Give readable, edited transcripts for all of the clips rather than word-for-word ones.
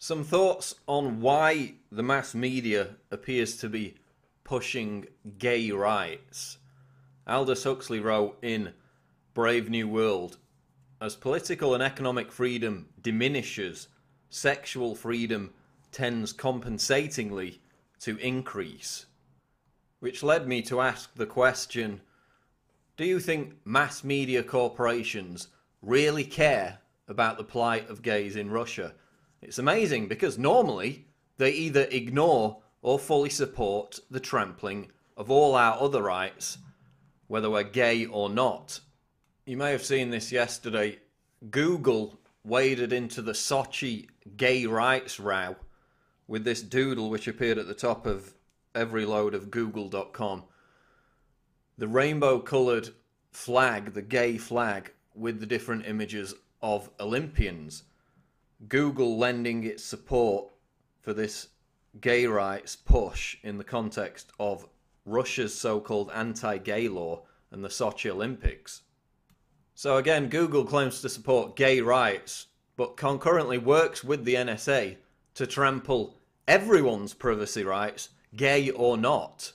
Some thoughts on why the mass media appears to be pushing gay rights. Aldous Huxley wrote in Brave New World, as political and economic freedom diminishes, sexual freedom tends compensatingly to increase. Which led me to ask the question, do you think mass media corporations really care about the plight of gays in Russia? It's amazing because normally they either ignore or fully support the trampling of all our other rights, whether we're gay or not. You may have seen this yesterday. Google waded into the Sochi gay rights row with this doodle which appeared at the top of every load of google.com. The rainbow-coloured flag, the gay flag, with the different images of Olympians. Google lending its support for this gay rights push in the context of Russia's so-called anti-gay law and the Sochi Olympics. So again, Google claims to support gay rights, but concurrently works with the NSA to trample everyone's privacy rights, gay or not.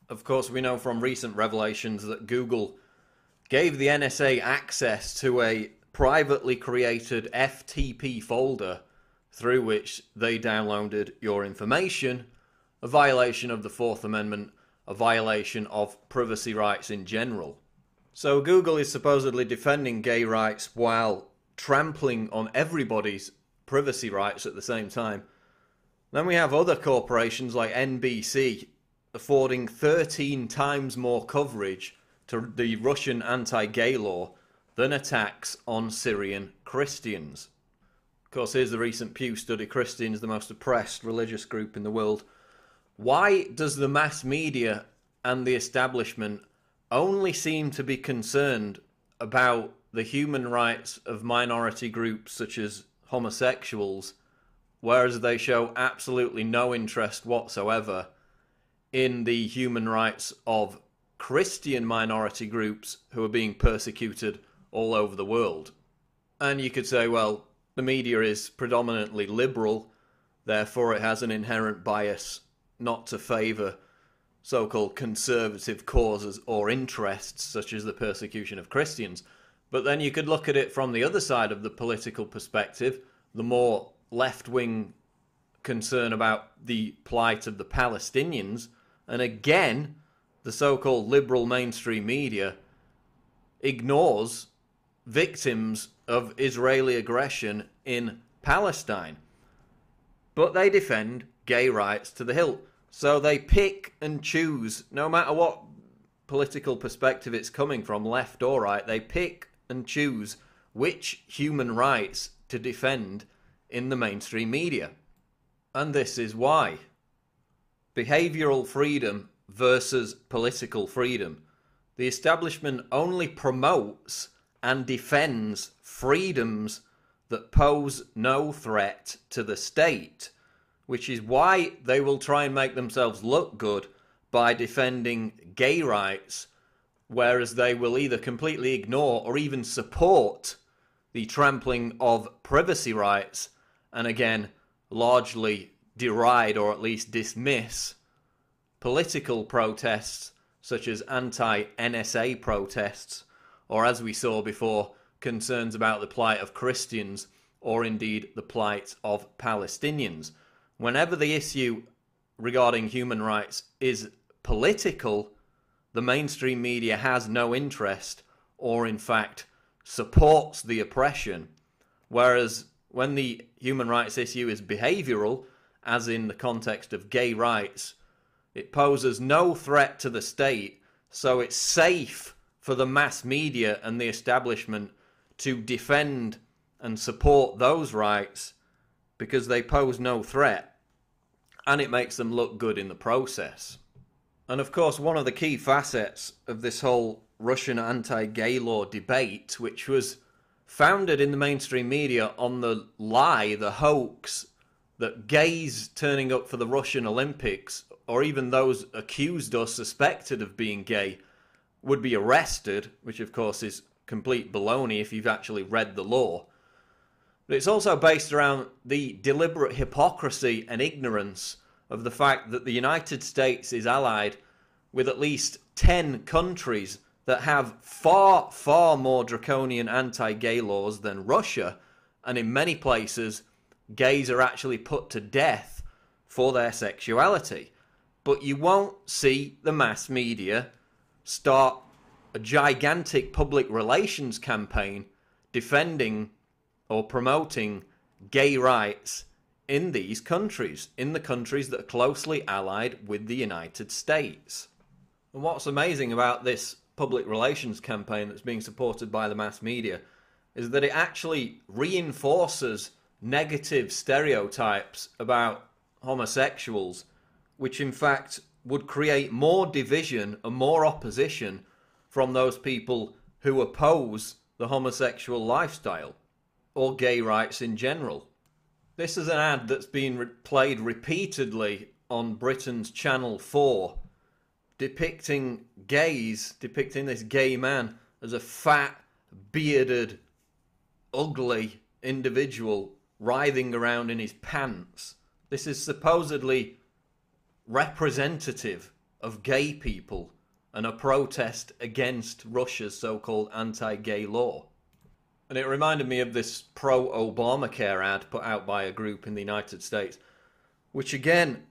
Of course, we know from recent revelations that Google gave the NSA access to a privately created FTP folder through which they downloaded your information, a violation of the Fourth Amendment, a violation of privacy rights in general. So Google is supposedly defending gay rights while trampling on everybody's privacy rights at the same time. Then we have other corporations like NBC affording 13 times more coverage to the Russian anti-gay law than attacks on Syrian Christians. Of course, here's the recent Pew study, Christians, the most oppressed religious group in the world. Why does the mass media and the establishment only seem to be concerned about the human rights of minority groups such as homosexuals, whereas they show absolutely no interest whatsoever in the human rights of Christian minority groups who are being persecuted all over the world? And you could say, well, the media is predominantly liberal, therefore it has an inherent bias not to favour so-called conservative causes or interests, such as the persecution of Christians. But then you could look at it from the other side of the political perspective, the more left-wing concern about the plight of the Palestinians, and again, the so-called liberal mainstream media ignores victims of Israeli aggression in Palestine. But they defend gay rights to the hilt. So they pick and choose, no matter what political perspective it's coming from, left or right, they pick and choose which human rights to defend in the mainstream media. And this is why. Behavioural freedom versus political freedom. The establishment only promotes and defends freedoms that pose no threat to the state, which is why they will try and make themselves look good by defending gay rights, whereas they will either completely ignore or even support the trampling of privacy rights, and again, largely deride or at least dismiss political protests such as anti-NSA protests, or as we saw before, concerns about the plight of Christians, or indeed the plight of Palestinians. Whenever the issue regarding human rights is political, the mainstream media has no interest, or in fact supports the oppression, whereas when the human rights issue is behavioural, as in the context of gay rights, it poses no threat to the state, so it's safe for the mass media and the establishment to defend and support those rights because they pose no threat, and it makes them look good in the process. And of course, one of the key facets of this whole Russian anti-gay law debate, which was founded in the mainstream media on the lie, the hoax, that gays turning up for the Russian Olympics, or even those accused or suspected of being gay, would be arrested, which of course is complete baloney if you've actually read the law. But it's also based around the deliberate hypocrisy and ignorance of the fact that the United States is allied with at least 10 countries that have far, far more draconian anti-gay laws than Russia, and in many places, gays are actually put to death for their sexuality. But you won't see the mass media start a gigantic public relations campaign defending or promoting gay rights in these countries, in the countries that are closely allied with the United States. And what's amazing about this public relations campaign that's being supported by the mass media is that it actually reinforces negative stereotypes about homosexuals, which in fact would create more division and more opposition from those people who oppose the homosexual lifestyle or gay rights in general. This is an ad that's been played repeatedly on Britain's Channel 4, depicting this gay man as a fat, bearded, ugly individual writhing around in his pants. This is supposedly representative of gay people and a protest against Russia's so-called anti-gay law. And it reminded me of this pro-Obamacare ad put out by a group in the United States, which again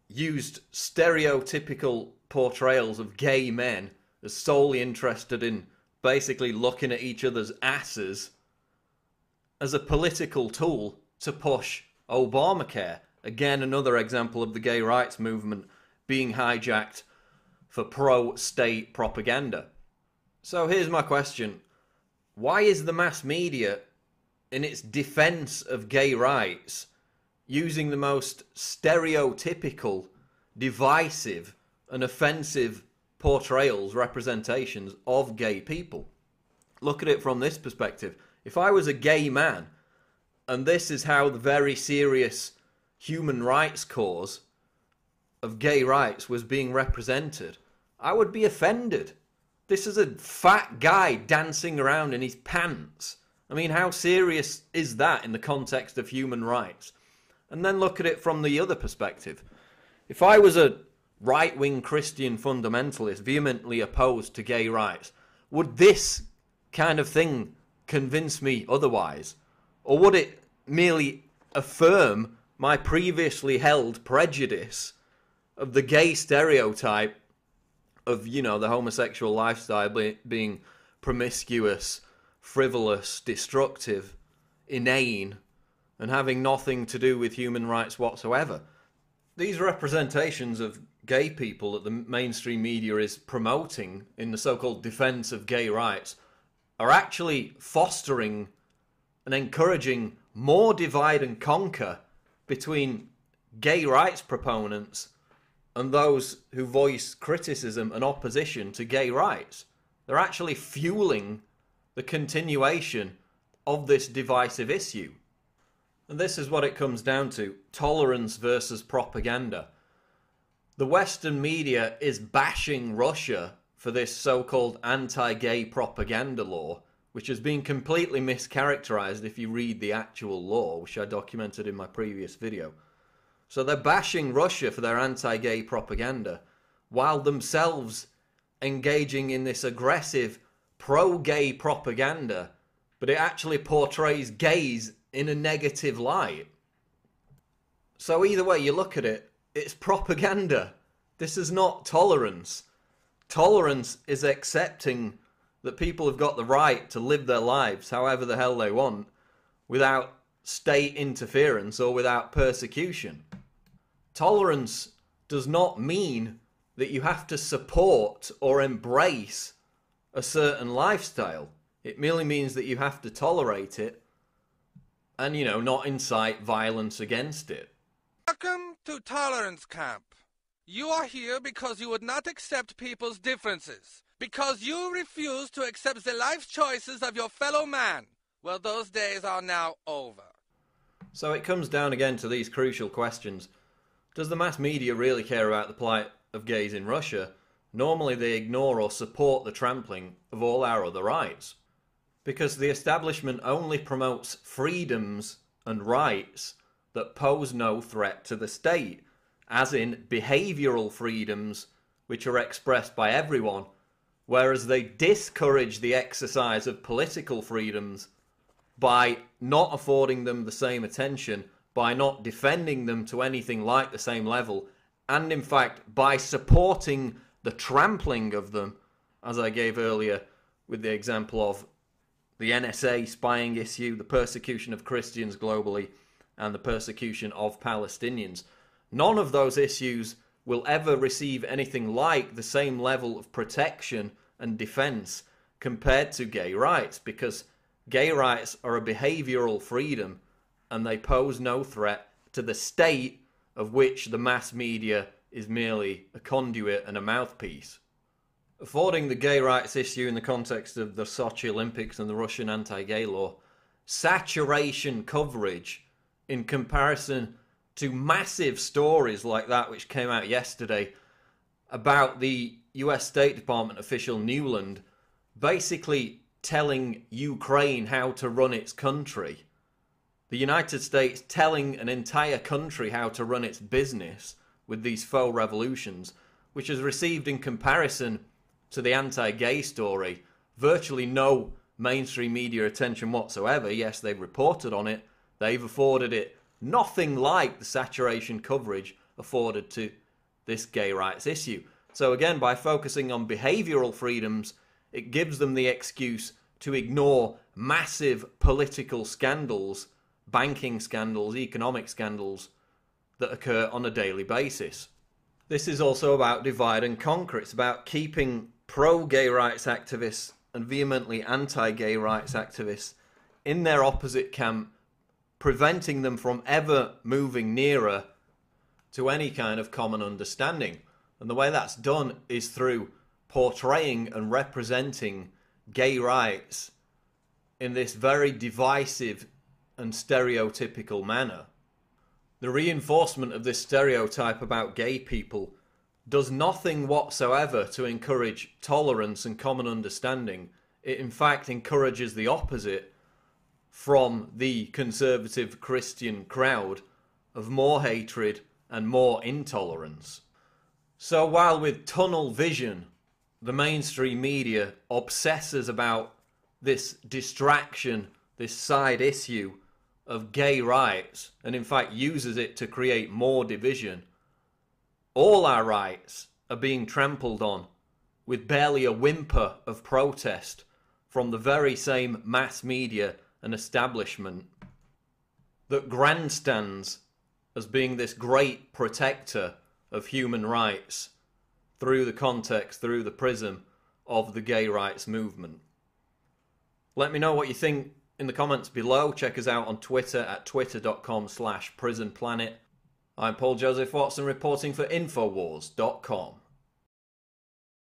used stereotypical portrayals of gay men as solely interested in basically looking at each other's asses as a political tool to push Obamacare. Again, another example of the gay rights movement being hijacked for pro-state propaganda. So here's my question. Why is the mass media, in its defense of gay rights, using the most stereotypical, divisive and offensive portrayals, representations of gay people? Look at it from this perspective. If I was a gay man, and this is how the very serious human rights cause of gay rights was being represented, I would be offended. This is a fat guy dancing around in his pants. I mean, how serious is that in the context of human rights? And then look at it from the other perspective. If I was a right-wing Christian fundamentalist vehemently opposed to gay rights, would this kind of thing convince me otherwise? Or would it merely affirm my previously held prejudice of the gay stereotype of, you know, the homosexual lifestyle being promiscuous, frivolous, destructive, inane, and having nothing to do with human rights whatsoever? These representations of gay people that the mainstream media is promoting in the so-called defense of gay rights are actually fostering and encouraging more divide and conquer between gay rights proponents and those who voice criticism and opposition to gay rights. They're actually fueling the continuation of this divisive issue. And this is what it comes down to: tolerance versus propaganda. The Western media is bashing Russia for this so-called anti-gay propaganda law, which has been completely mischaracterized if you read the actual law, which I documented in my previous video. So they're bashing Russia for their anti-gay propaganda, while themselves engaging in this aggressive pro-gay propaganda, but it actually portrays gays in a negative light. So either way you look at it, it's propaganda. This is not tolerance. Tolerance is accepting that people have got the right to live their lives however the hell they want, without state interference or without persecution. Tolerance does not mean that you have to support or embrace a certain lifestyle. It merely means that you have to tolerate it and, you know, not incite violence against it. Welcome to Tolerance Camp. You are here because you would not accept people's differences, because you refuse to accept the life choices of your fellow man. Well, those days are now over. So it comes down again to these crucial questions. Does the mass media really care about the plight of gays in Russia? Normally they ignore or support the trampling of all our other rights. Because the establishment only promotes freedoms and rights that pose no threat to the state, as in behavioural freedoms which are expressed by everyone, whereas they discourage the exercise of political freedoms by not affording them the same attention, by not defending them to anything like the same level, and in fact by supporting the trampling of them, as I gave earlier with the example of the NSA spying issue, the persecution of Christians globally, and the persecution of Palestinians. None of those issues will ever receive anything like the same level of protection and defence compared to gay rights, because gay rights are a behavioural freedom and they pose no threat to the state, of which the mass media is merely a conduit and a mouthpiece. Affording the gay rights issue in the context of the Sochi Olympics and the Russian anti-gay law saturation coverage in comparison to massive stories like that which came out yesterday about the US State Department official Newland basically telling Ukraine how to run its country. The United States telling an entire country how to run its business with these faux revolutions, which has received, in comparison to the anti-gay story, virtually no mainstream media attention whatsoever. Yes, they've reported on it. They've afforded it nothing like the saturation coverage afforded to this gay rights issue. So again, by focusing on behavioural freedoms, it gives them the excuse to ignore massive political scandals, banking scandals, economic scandals that occur on a daily basis. This is also about divide and conquer. It's about keeping pro-gay rights activists and vehemently anti-gay rights activists in their opposite camp, preventing them from ever moving nearer to any kind of common understanding. And the way that's done is through portraying and representing gay rights in this very divisive and stereotypical manner. The reinforcement of this stereotype about gay people does nothing whatsoever to encourage tolerance and common understanding. It in fact encourages the opposite from the conservative Christian crowd of more hatred and more intolerance. So while with tunnel vision the mainstream media obsesses about this distraction, this side issue of gay rights, and in fact uses it to create more division, all our rights are being trampled on with barely a whimper of protest from the very same mass media and establishment that grandstands as being this great protector of human rights through the context, through the prism of the gay rights movement. Let me know what you think in the comments below. Check us out on Twitter at twitter.com/prisonplanet. I'm Paul Joseph Watson reporting for Infowars.com.